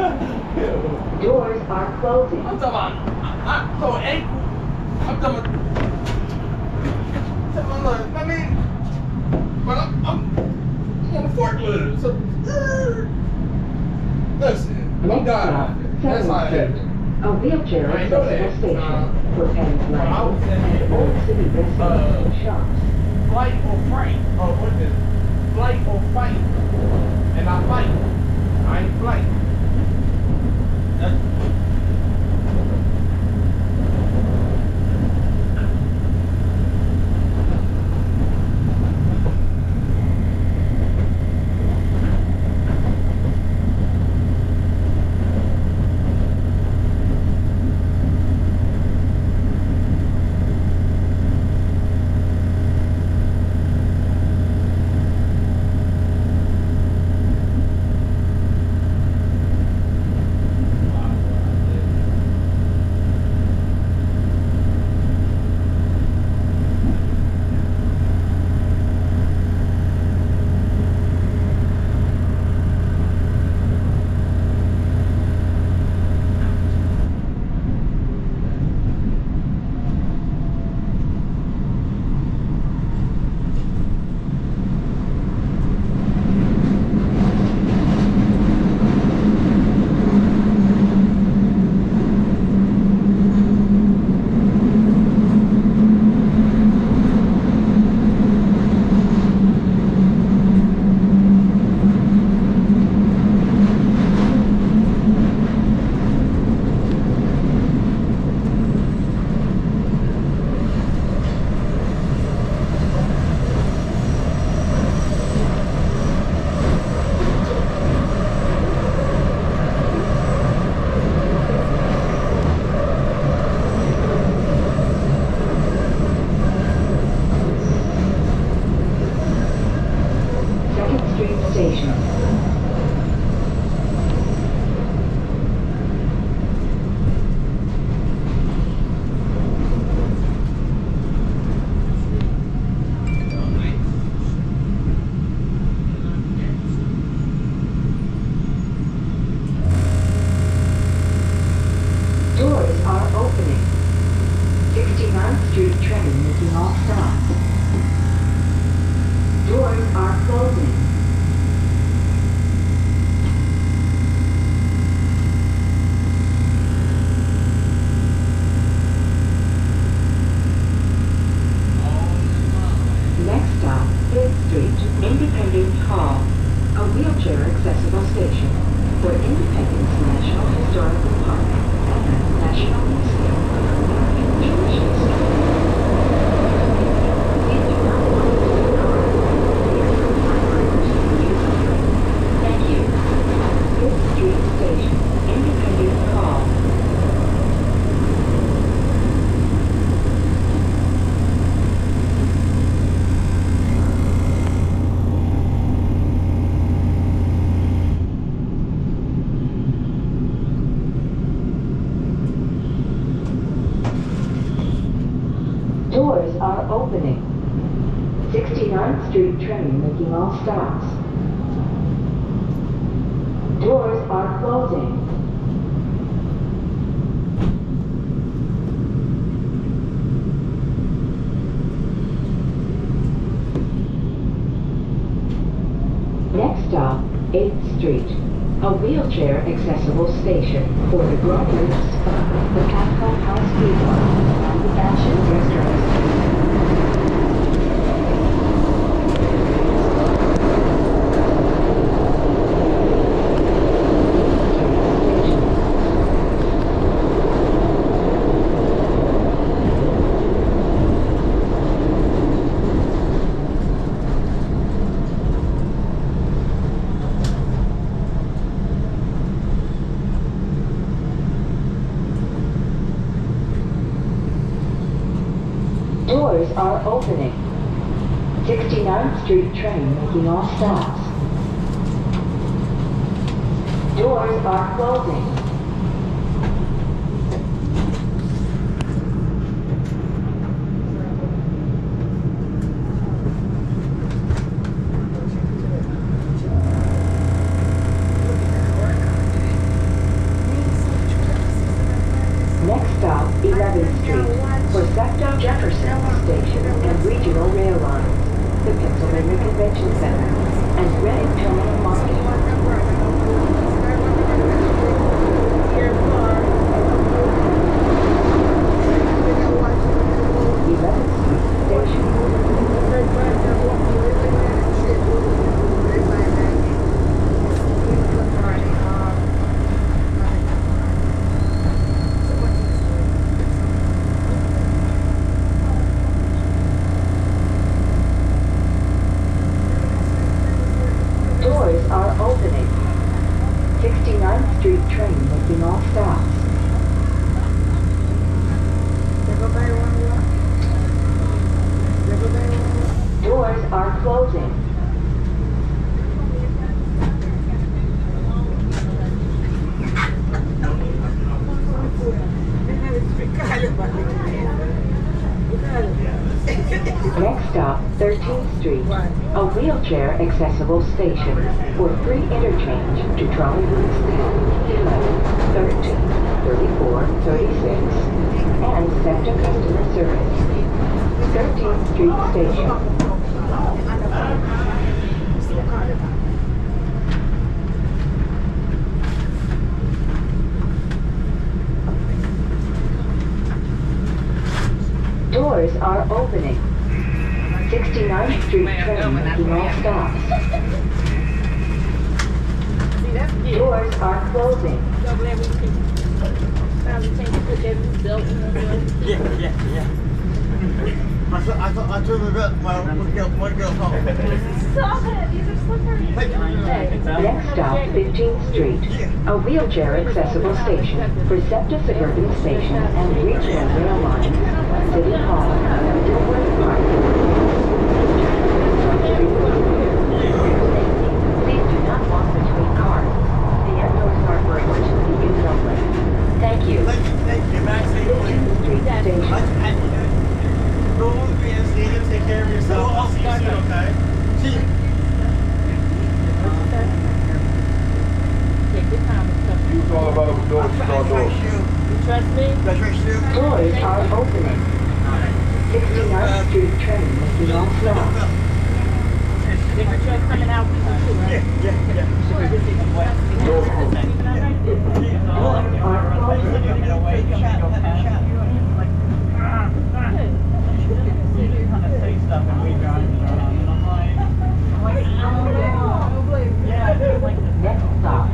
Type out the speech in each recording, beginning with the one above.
Doors are closing. I'm talking about, I'm talking ankle. I'm talking about, I mean, but I'm on the forklift. So, listen, I'm dying. That's how I have it. A wheelchair I know that. accessible station for Penn Lane and Old City restaurants and shops. Flight or fight. Oh, what is it? Flight or fight. And I fight. I ain't flight. Opening. 69th Street train making all stops. Doors are closing. Next stop, 8th Street. A wheelchair accessible station for the Broadway Spa, the Capcom House Theater, and the Fashion Restaurant. Doors are opening. 69th Street train making all stops. Doors are closing. 11th Street for SEPTA Jefferson Station and Regional Rail Lines, the Pennsylvania Convention Center, and Reading Terminal Market. 11th Street Station. Doors are opening. 69th Street train making all stops. Doors are closing. Next stop, 13th Street, a wheelchair accessible station for free interchange to trolley routes 10, 11, 13, 34, 36, and SEPTA customer service. 13th Street Station. Doors are opening. 69th Street train making all stops. Doors are closing. Yeah. I took a bit. Well, one girl home. Stop it! These are slippery. Next stop, 15th Street, a wheelchair accessible station for SEPTA Suburban Station and Regional Rail Lines, City Hall, Dilworth Park. Please do not walk between cars. The entrance are for emergency use only. Thank you. Thank you, Max. 15th Street Station. Go on, BSD, take care of yourself. I'll see you soon, okay? See you. Take your time and stuff. It's all about doors, it's all doors. You trust me? Doors are opening. 69th Street train making all stops. Different truck coming out too, right? Doors closed. Doors are closing. Next stop,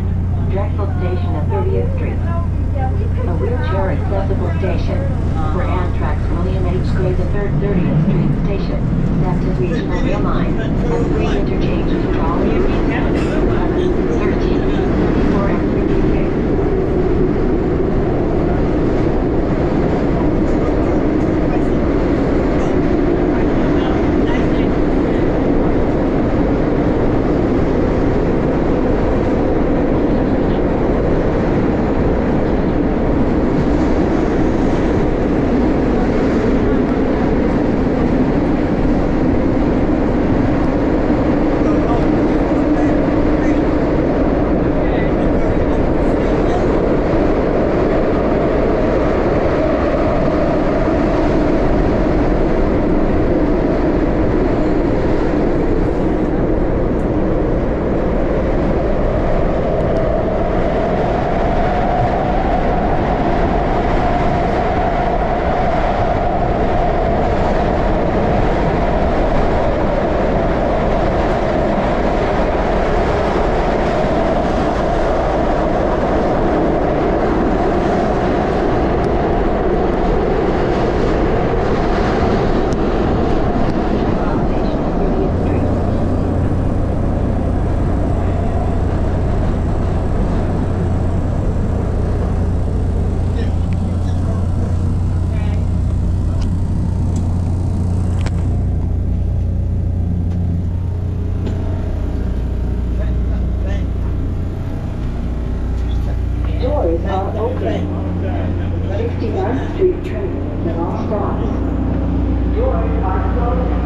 Drexel Station at 30th Street. A wheelchair accessible station for Amtrak's William H. Gray III 30th Street Station, SEPTA Regional Rail Line, and free interchange to trolley routes 11, 13, 34, and 36. Street train that all stops. Doors are closed.